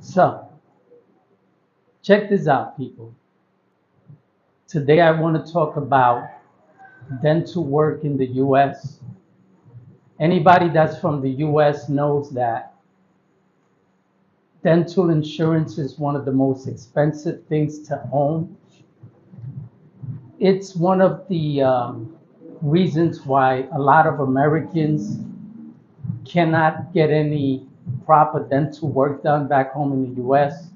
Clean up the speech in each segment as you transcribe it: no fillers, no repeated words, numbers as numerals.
So, check this out, people. Today I want to talk about dental work in the US. Anybody that's from the US knows that dental insurance is one of the most expensive things to own. It's one of the reasons why a lot of Americans cannot get any proper dental work done back home in the US.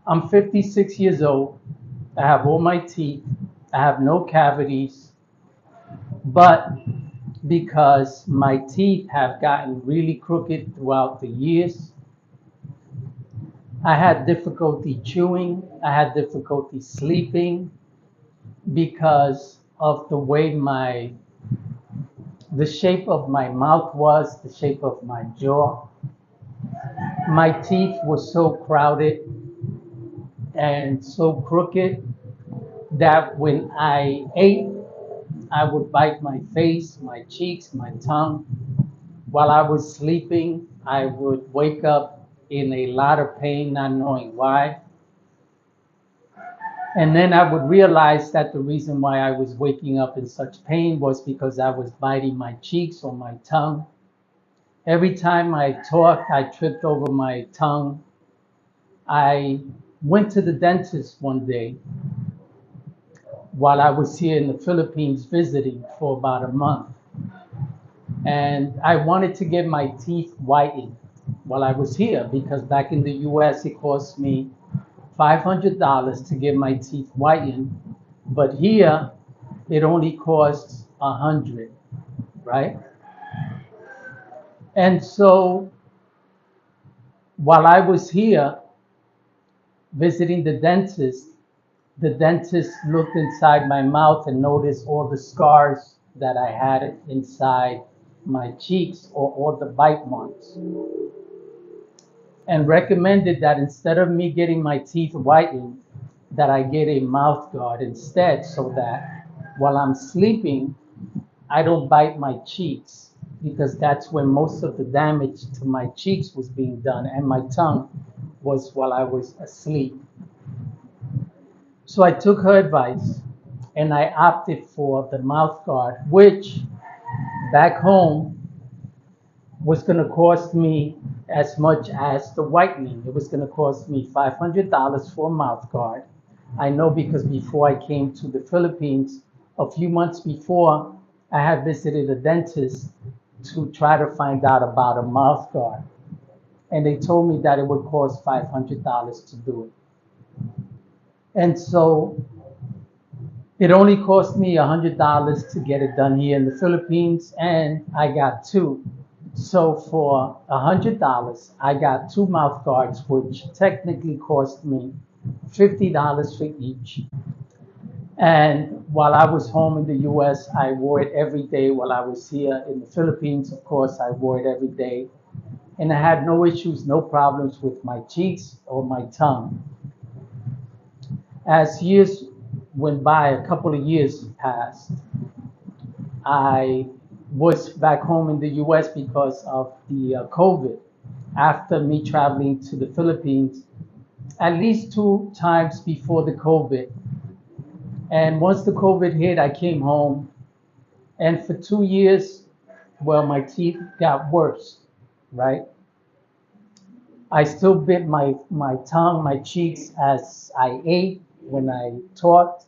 I'm 56 years old. I have all my teeth. I have no cavities. But because my teeth have gotten really crooked throughout the years, I had difficulty chewing. I had difficulty sleeping because of the way the shape of my mouth was, the shape of my jaw. My teeth were so crowded and so crooked that when I ate, I would bite my face, my cheeks, my tongue. While I was sleeping, I would wake up in a lot of pain, not knowing why. And then I would realize that the reason why I was waking up in such pain was because I was biting my cheeks or my tongue. Every time I talked, I tripped over my tongue. I went to the dentist one day while I was here in the Philippines visiting for about a month. And I wanted to get my teeth whitened while I was here because back in the US it cost me $500 to get my teeth whitened, but here it only costs 100, right? And so while I was here visiting the dentist looked inside my mouth and noticed all the scars that I had inside my cheeks or all the bite marks, and recommended that instead of me getting my teeth whitened, that I get a mouth guard instead so that while I'm sleeping, I don't bite my cheeks because that's when most of the damage to my cheeks was being done and my tongue was while I was asleep. So I took her advice and I opted for the mouth guard, which back home was going to cost me as much as the whitening. It was going to cost me $500 for a mouth guard. I know because before I came to the Philippines, a few months before, I had visited a dentist to try to find out about a mouth guard. And they told me that it would cost $500 to do it. And so it only cost me $100 to get it done here in the Philippines, and I got two. So for $100, I got two mouth guards, which technically cost me $50 for each. And while I was home in the US, I wore it every day. While I was here in the Philippines, of course, I wore it every day. And I had no issues, no problems with my cheeks or my tongue. As years went by, a couple of years passed, I was back home in the US because of the COVID. After me traveling to the Philippines at least two times before the COVID. And once the COVID hit, I came home. And for 2 years, well, my teeth got worse, right? I still bit my tongue, my cheeks as I ate, when I talked.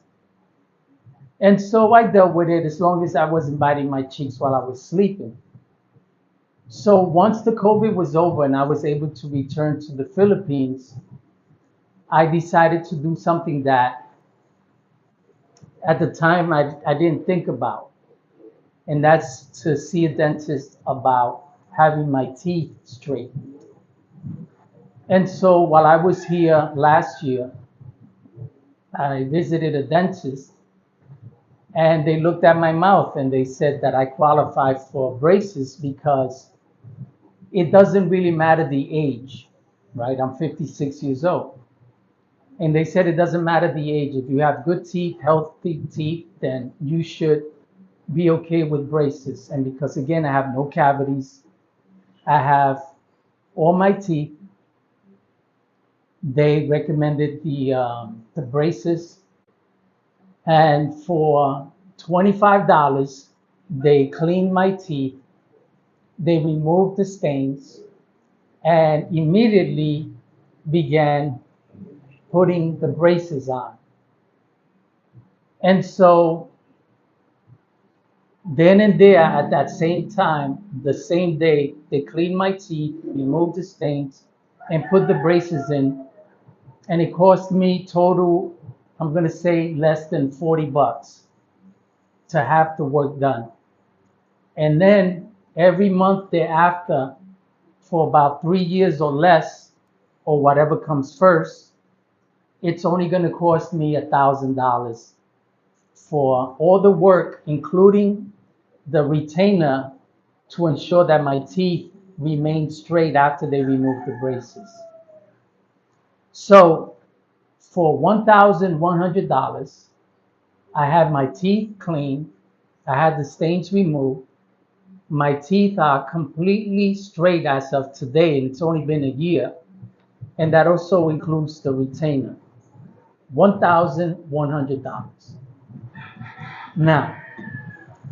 And so I dealt with it as long as I wasn't biting my cheeks while I was sleeping. So once the COVID was over and I was able to return to the Philippines, I decided to do something that at the time I didn't think about. And that's to see a dentist about having my teeth straightened. And so while I was here last year, I visited a dentist and they looked at my mouth and they said that I qualified for braces because it doesn't really matter the age, right? I'm 56 years old. And they said it doesn't matter the age. If you have good teeth, healthy teeth, then you should be okay with braces. And because again, I have no cavities, I have all my teeth, They recommended the braces, and for $25, they cleaned my teeth, they removed the stains, and immediately began putting the braces on. And so then and there, at that same time, the same day, they cleaned my teeth, removed the stains, and put the braces in. And it cost me total, I'm going to say less than $40 to have the work done. And then every month thereafter, for about 3 years or less, or whatever comes first, it's only going to cost me $1,000 for all the work, including the retainer, to ensure that my teeth remain straight after they remove the braces. So for $1,100, I had my teeth cleaned, I had the stains removed, my teeth are completely straight as of today, and it's only been a year, and that also includes the retainer. $1,100. Now,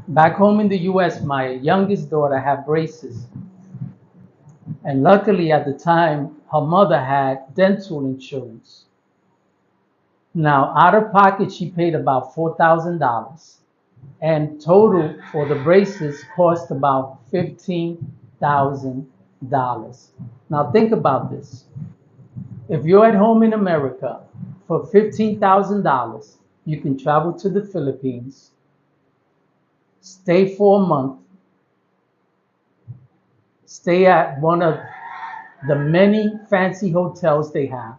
back home in the US, my youngest daughter had braces. And luckily at the time, her mother had dental insurance. Now, out of pocket, she paid about $4,000. And total for the braces cost about $15,000. Now, think about this. If you're at home in America, for $15,000, you can travel to the Philippines, stay for a month, stay at one of the many fancy hotels they have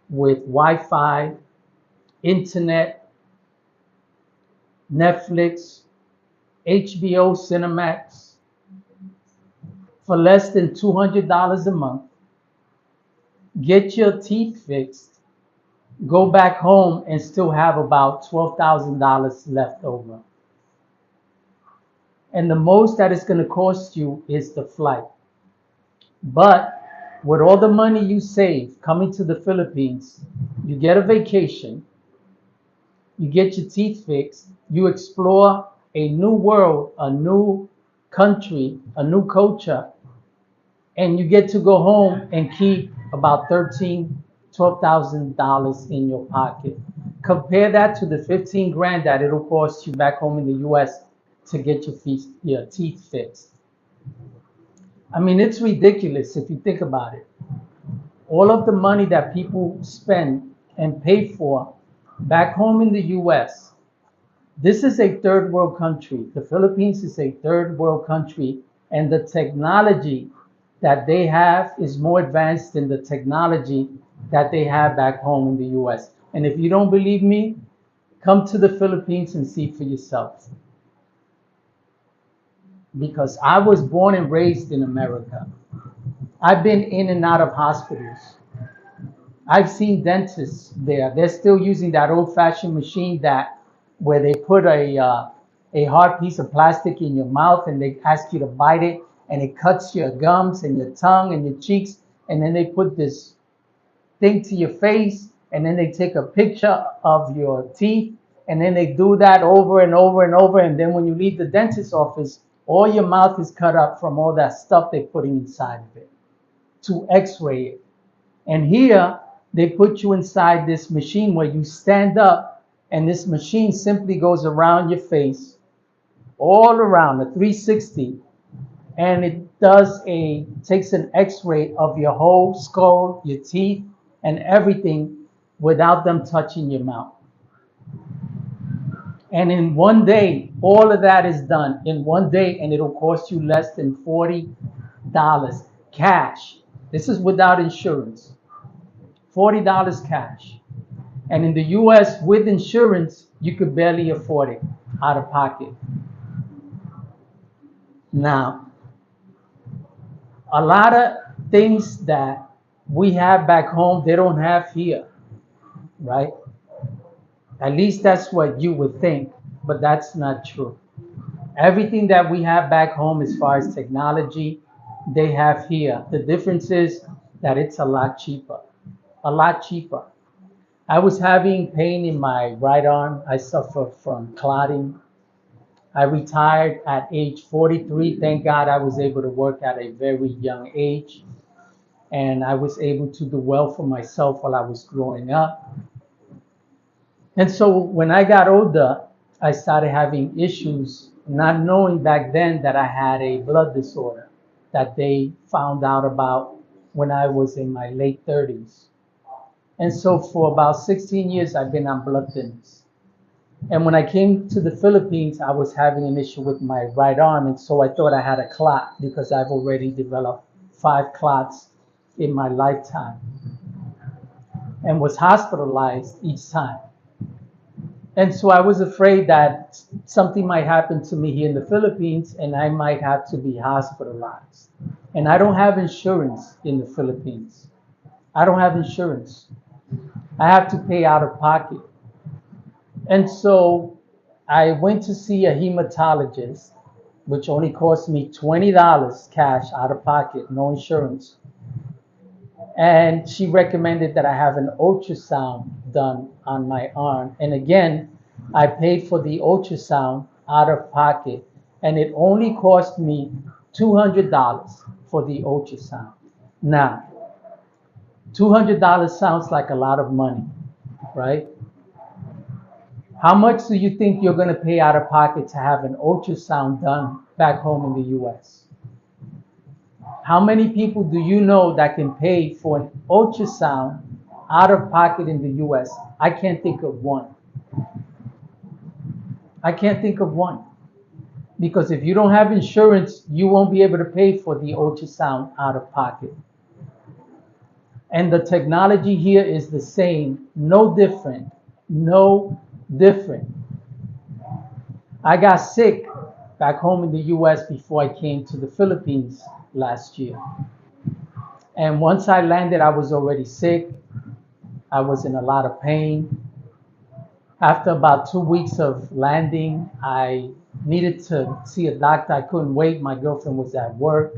with Wi-Fi, internet, Netflix, HBO, Cinemax, for less than $200 a month. Get your teeth fixed, go back home, and still have about $12,000 left over. And the most that it's going to cost you is the flight. But with all the money you save coming to the Philippines, you get a vacation, you get your teeth fixed, you explore a new world, a new country, a new culture, and you get to go home and keep about $12,000 in your pocket. Compare that to the 15 grand that it'll cost you back home in the US to get your teeth fixed. I mean, it's ridiculous if you think about it. All of the money that people spend and pay for back home in the US, this is a third world country. The Philippines is a third world country, and the technology that they have is more advanced than the technology that they have back home in the US. And if you don't believe me, come to the Philippines and see for yourself. Because I was born and raised in America. I've been in and out of hospitals. I've seen dentists there. They're still using that old-fashioned machine where they put a hard piece of plastic in your mouth and they ask you to bite it, and it cuts your gums and your tongue and your cheeks, and then they put this thing to your face, and then they take a picture of your teeth, and then they do that over and over and over, and then when you leave the dentist's office, all your mouth is cut up from all that stuff they're putting inside of it to x-ray it. And here, they put you inside this machine where you stand up, and this machine simply goes around your face, all around, a 360, and it takes an x-ray of your whole skull, your teeth, and everything without them touching your mouth. And in one day, all of that is done in one day, and it'll cost you less than $40 cash. This is without insurance. $40 cash. And in the US, with insurance, you could barely afford it out of pocket. Now, a lot of things that we have back home, they don't have here, right? At least that's what you would think, but that's not true. Everything that we have back home as far as technology, they have here. The difference is that it's a lot cheaper. a lot cheaper. I was having pain in my right arm. I suffer from clotting. I retired at age 43. Thank God I was able to work at a very young age, and I was able to do well for myself while I was growing up. And so when I got older, I started having issues, not knowing back then that I had a blood disorder that they found out about when I was in my late 30s. And so for about 16 years, I've been on blood thinners. And when I came to the Philippines, I was having an issue with my right arm. And so I thought I had a clot because I've already developed 5 clots in my lifetime and was hospitalized each time. And so I was afraid that something might happen to me here in the Philippines and I might have to be hospitalized. And I don't have insurance in the Philippines. I don't have insurance. I have to pay out of pocket. And so I went to see a hematologist, which only cost me $20 cash out of pocket, no insurance. And she recommended that I have an ultrasound done on my arm. And again, I paid for the ultrasound out of pocket, and it only cost me $200 for the ultrasound. Now, $200 sounds like a lot of money, right? How much do you think you're going to pay out of pocket to have an ultrasound done back home in the US? How many people do you know that can pay for an ultrasound out of pocket in the US? I can't think of one. I can't think of one. Because if you don't have insurance, you won't be able to pay for the ultrasound out of pocket. And the technology here is the same, no different, no different. I got sick back home in the US before I came to the Philippines last year. And once I landed, I was already sick. I was in a lot of pain. After about 2 weeks of landing, I needed to see a doctor. I couldn't wait. My girlfriend was at work.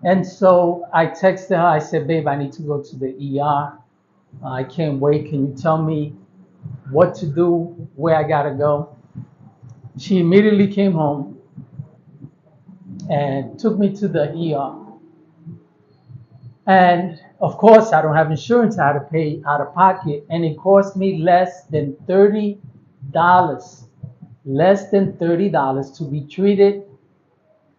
And so I texted her. I said, babe, I need to go to the ER. I can't wait. Can you tell me what to do, where I got to go? She immediately came home and took me to the ER. And of course, I don't have insurance. I had to pay out of pocket, and it cost me less than $30, to be treated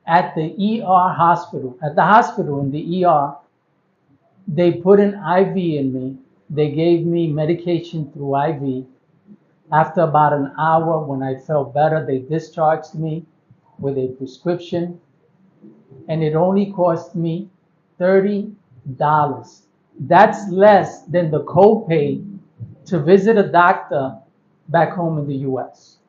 at the ER hospital. At the hospital in the ER, they put an IV in me. They gave me medication through IV. After about an hour, when I felt better, they discharged me with a prescription, and it only cost me $30. That's less than the copay to visit a doctor back home in the US.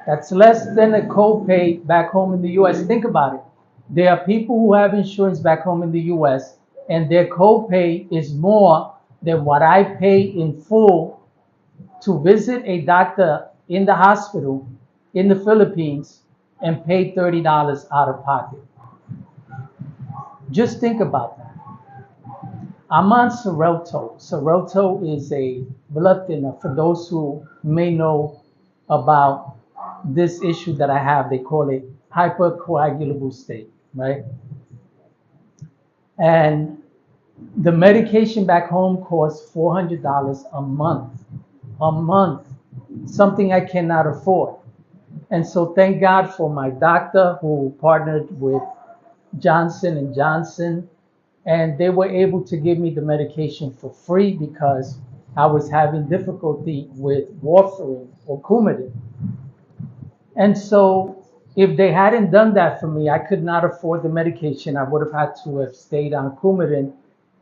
That's less than a copay back home in the US. Think about it. There are people who have insurance back home in the US, and their copay is more than what I pay in full to visit a doctor in the hospital in the Philippines and pay $30 out of pocket. Just think about that. I'm on Xarelto. Xarelto is a blood thinner. For those who may know about this issue that I have, they call it hypercoagulable state, right? And the medication back home costs $400 a month, something I cannot afford. And so thank God for my doctor who partnered with Johnson and Johnson, and they were able to give me the medication for free because I was having difficulty with warfarin or Coumadin. And so if they hadn't done that for me, I could not afford the medication. I would have had to have stayed on Coumadin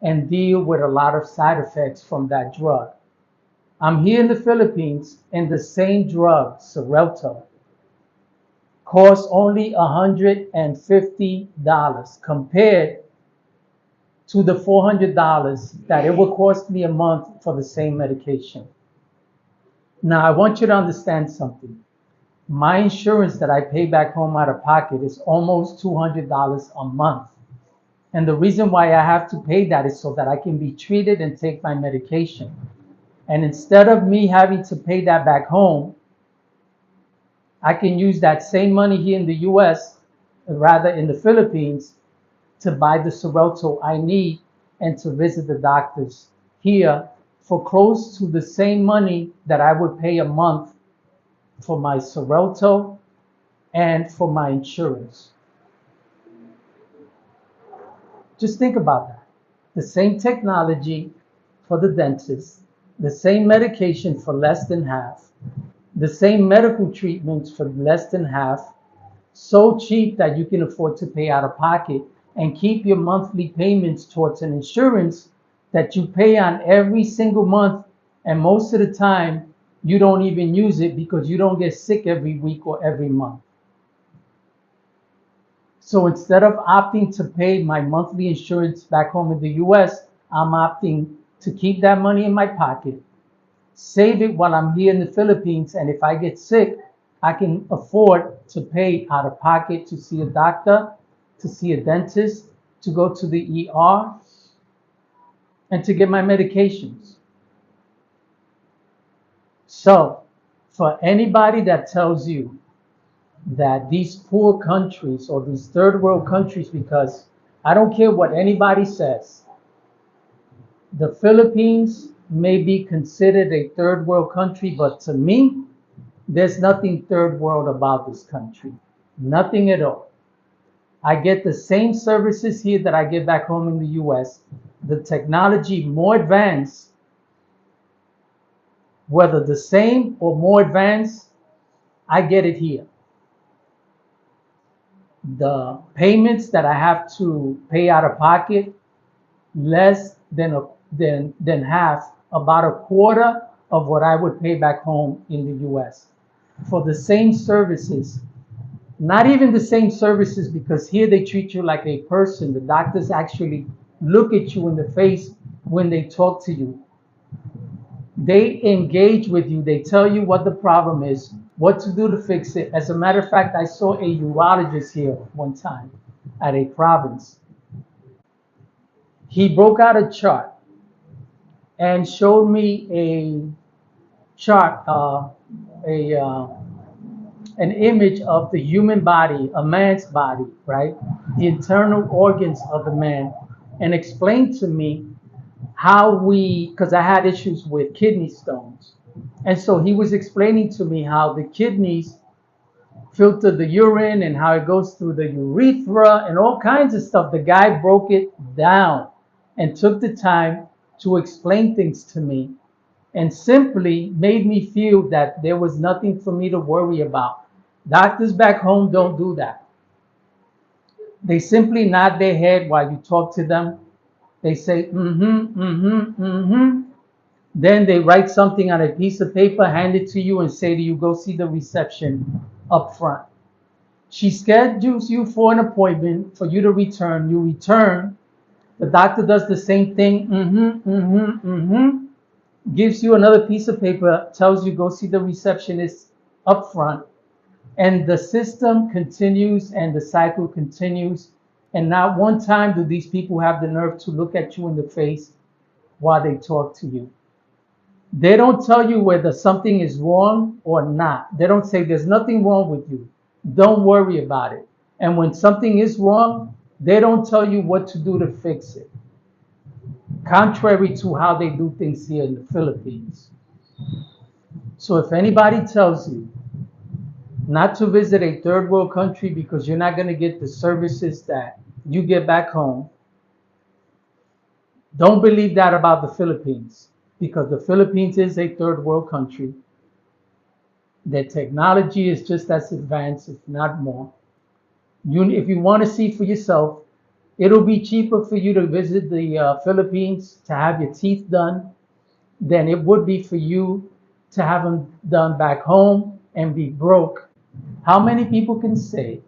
and deal with a lot of side effects from that drug. I'm here in the Philippines, and the same drug, Xarelto, costs only $150 compared to the $400 that it would cost me a month for the same medication. Now, I want you to understand something. My insurance that I pay back home out of pocket is almost $200 a month. And the reason why I have to pay that is so that I can be treated and take my medication. And instead of me having to pay that back home, I can use that same money here in the US, rather in the Philippines, to buy the Xarelto I need and to visit the doctors here for close to the same money that I would pay a month for my Xarelto and for my insurance. Just think about that. The same technology for the dentist, the same medication for less than half, the same medical treatments for less than half, so cheap that you can afford to pay out of pocket and keep your monthly payments towards an insurance that you pay on every single month. And most of the time, you don't even use it because you don't get sick every week or every month. So instead of opting to pay my monthly insurance back home in the US, I'm opting to keep that money in my pocket, save it while I'm here in the Philippines, and if I get sick, I can afford to pay out of pocket to see a doctor, to see a dentist, to go to the ER, and to get my medications. So, for anybody that tells you that these poor countries or these third world countries, because I don't care what anybody says, the Philippines may be considered a third world country, but to me, there's nothing third world about this country. Nothing at all. I get the same services here that I get back home in the US. The technology more advanced, whether the same or more advanced, I get it here. The payments that I have to pay out of pocket, less than half, about a quarter of what I would pay back home in the US for the same services. Not even the same services, because here they treat you like a person. The doctors actually look at you in the face when they talk to you. They engage with you. They tell you what the problem is, what to do to fix it. As a matter of fact, I saw a urologist here one time at a province. He broke out a chart and showed me a chart, an image of the human body, a man's body, right? The internal organs of the man, and explained to me how because I had issues with kidney stones. And so he was explaining to me how the kidneys filter the urine and how it goes through the urethra and all kinds of stuff. The guy broke it down and took the time to explain things to me and simply made me feel that there was nothing for me to worry about. Doctors back home don't do that. They simply nod their head while you talk to them. They say, mm-hmm, mm-hmm, mm-hmm. Then they write something on a piece of paper, hand it to you, and say to you, go see the reception up front. She schedules you for an appointment for you to return. You return. The doctor does the same thing. Mm-hmm, mm-hmm, mm-hmm. Gives you another piece of paper, tells you go see the receptionist up front. And the system continues and the cycle continues. And not one time do these people have the nerve to look at you in the face while they talk to you. They don't tell you whether something is wrong or not. They don't say there's nothing wrong with you. Don't worry about it. And when something is wrong, they don't tell you what to do to fix it. Contrary to how they do things here in the Philippines. So if anybody tells you not to visit a third world country because you're not going to get the services that you get back home, don't believe that about the Philippines, because the Philippines is a third world country. Their technology is just as advanced, if not more. If you want to see for yourself, it'll be cheaper for you to visit the Philippines to have your teeth done than it would be for you to have them done back home and be broke. How many people can say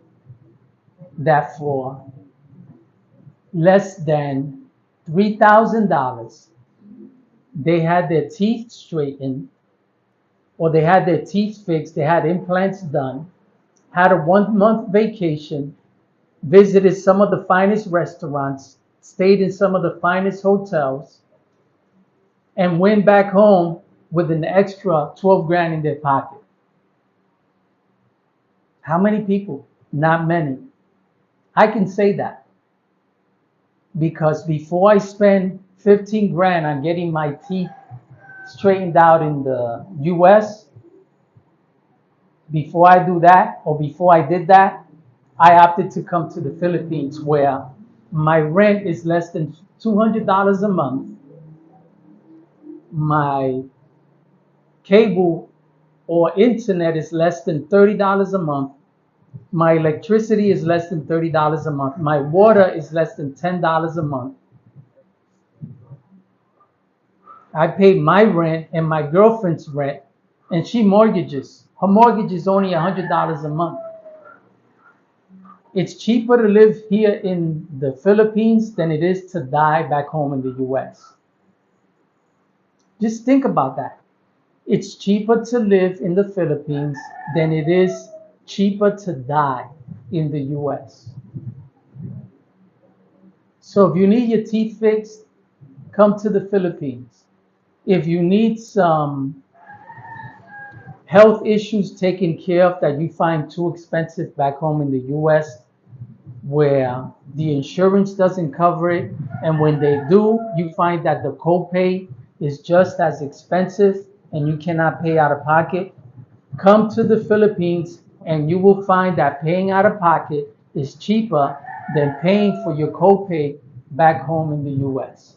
that for less than $3,000 they had their teeth straightened, or they had their teeth fixed, they had implants done, had a 1 month vacation, visited some of the finest restaurants, stayed in some of the finest hotels, and went back home with an extra 12 grand in their pocket. How many people? Not many. I can say that because before I spend 15 grand on getting my teeth straightened out in the US, before I do that, or before I did that, I opted to come to the Philippines where my rent is less than $200 a month. My cable or internet is less than $30 a month. My electricity is less than $30 a month. My water is less than $10 a month. I pay my rent and my girlfriend's rent, and she mortgages. Her mortgage is only $100 a month. It's cheaper to live here in the Philippines than it is to die back home in the US. Just think about that. It's cheaper to live in the Philippines than it is cheaper to die in the US. So if you need your teeth fixed, come to the Philippines. If you need some health issues taken care of that you find too expensive back home in the US, where the insurance doesn't cover it, and when they do, you find that the copay is just as expensive and you cannot pay out of pocket, come to the Philippines and you will find that paying out of pocket is cheaper than paying for your copay back home in the US.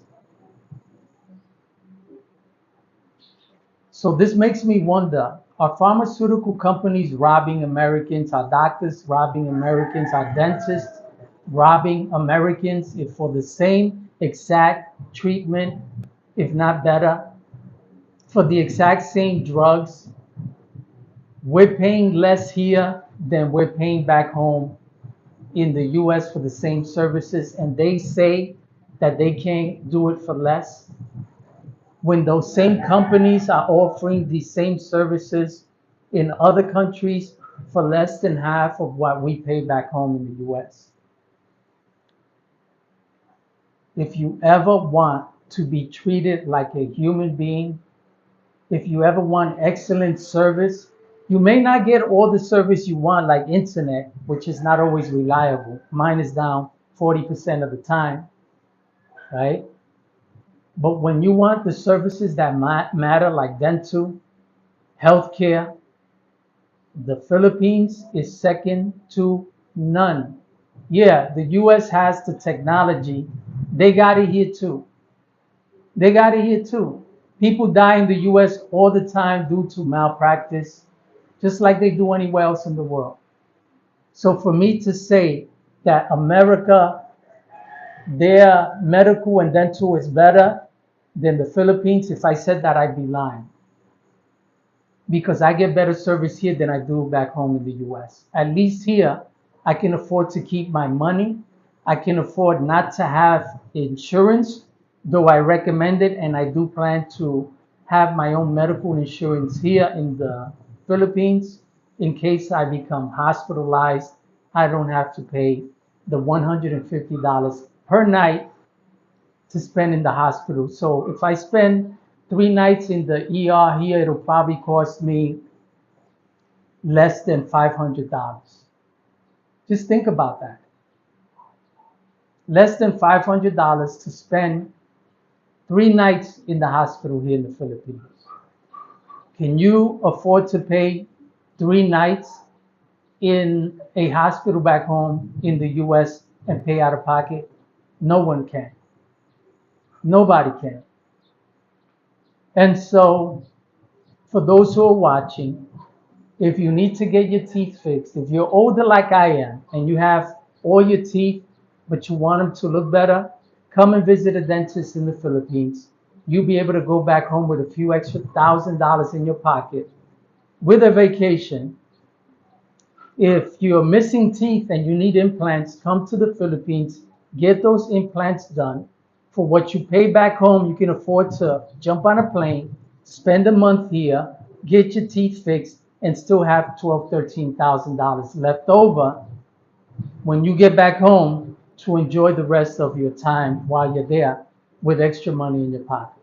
So this makes me wonder, are pharmaceutical companies robbing Americans? Are doctors robbing Americans? Are dentists robbing Americans if for the same exact treatment, if not better, for the exact same drugs? We're paying less here than we're paying back home in the US for the same services, and they say that they can't do it for less, when those same companies are offering these same services in other countries for less than half of what we pay back home in the US. If you ever want to be treated like a human being, if you ever want excellent service, you may not get all the service you want, like internet, which is not always reliable. Mine is down 40% of the time, right? But when you want the services that matter, like dental, healthcare, the Philippines is second to none. Yeah, the US has the technology. They got it here too. They got it here too. People die in the US all the time due to malpractice, just like they do anywhere else in the world. So for me to say that America, their medical and dental is better than the Philippines, if I said that, I'd be lying. Because I get better service here than I do back home in the US. At least here, I can afford to keep my money. I can afford not to have insurance, though I recommend it, and I do plan to have my own medical insurance here in the Philippines. In case I become hospitalized, I don't have to pay the $150 per night to spend in the hospital. So if I spend 3 nights in the ER here, it'll probably cost me less than $500. Just think about that. Less than $500 to spend 3 nights in the hospital here in the Philippines. Can you afford to pay 3 nights in a hospital back home in the US and pay out of pocket? No one can. Nobody can. And so, for those who are watching, if you need to get your teeth fixed, if you're older like I am and you have all your teeth, but you want them to look better, come and visit a dentist in the Philippines. You'll be able to go back home with a few extra $1,000 in your pocket with a vacation. If you're missing teeth and you need implants, come to the Philippines, get those implants done. For what you pay back home, you can afford to jump on a plane, spend a month here, get your teeth fixed, and still have $12,000, $13,000 left over when you get back home to enjoy the rest of your time while you're there with extra money in your pocket.